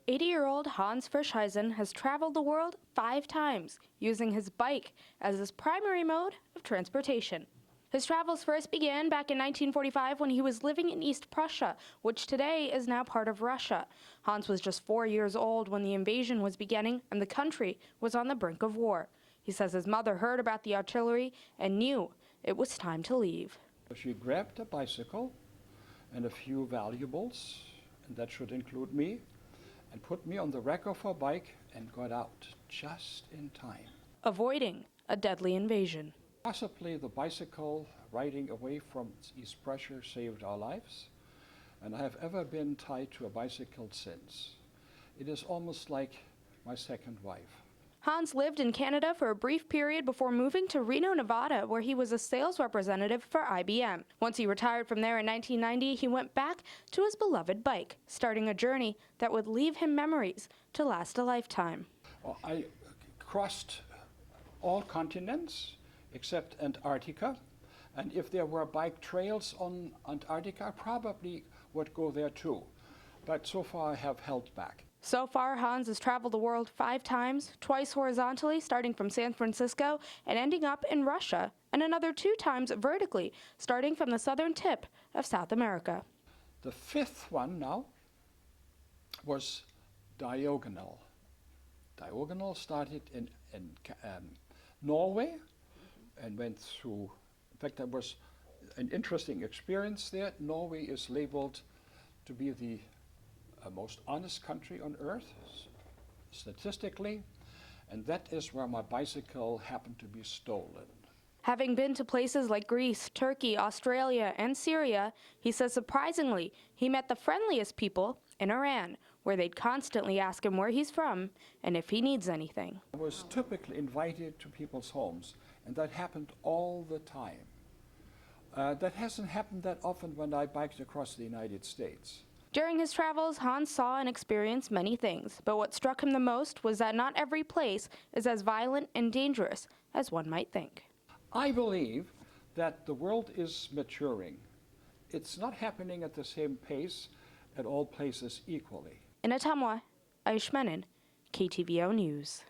80-year-old Hans Frischheisen has traveled the world 5 times, using his bike as his primary mode of transportation. His travels first began back in 1945 when he was living in East Prussia, which today is now part of Russia. Hans was just 4 years old when the invasion was beginning and the country was on the brink of war. He says his mother heard about the artillery and knew it was time to leave. She grabbed a bicycle and a few valuables, and that should include me, and put me on the rack of her bike and got out just in time, avoiding a deadly invasion. Possibly the bicycle riding away from East Prussia saved our lives, and I have ever been tied to a bicycle since. It is almost like my second wife. Hans lived in Canada for a brief period before moving to Reno, Nevada, where he was a sales representative for IBM. Once he retired from there in 1990, he went back to his beloved bike, starting a journey that would leave him memories to last a lifetime. Well, I crossed all continents except Antarctica, and if there were bike trails on Antarctica, I probably would go there too. But so far I have held back. So far, Hans has traveled the world 5 times, twice horizontally, starting from San Francisco and ending up in Russia, and another 2 times vertically, starting from the southern tip of South America. The 5th one now was diagonal. Diagonal started in Norway and went through, in fact, that was an interesting experience there. Norway is labeled to be the most honest country on earth, statistically, and that is where my bicycle happened to be stolen. Having been to places like Greece, Turkey, Australia, and Syria, he says surprisingly, he met the friendliest people in Iran, where they'd constantly ask him where he's from and if he needs anything. I was typically invited to people's homes, and that happened all the time. That hasn't happened that often when I biked across the United States. During his travels, Hans saw and experienced many things, but what struck him the most was that not every place is as violent and dangerous as one might think. I believe that the world is maturing. It's not happening at the same pace at all places equally. In Atamwa, Aishmanin, KTVO News.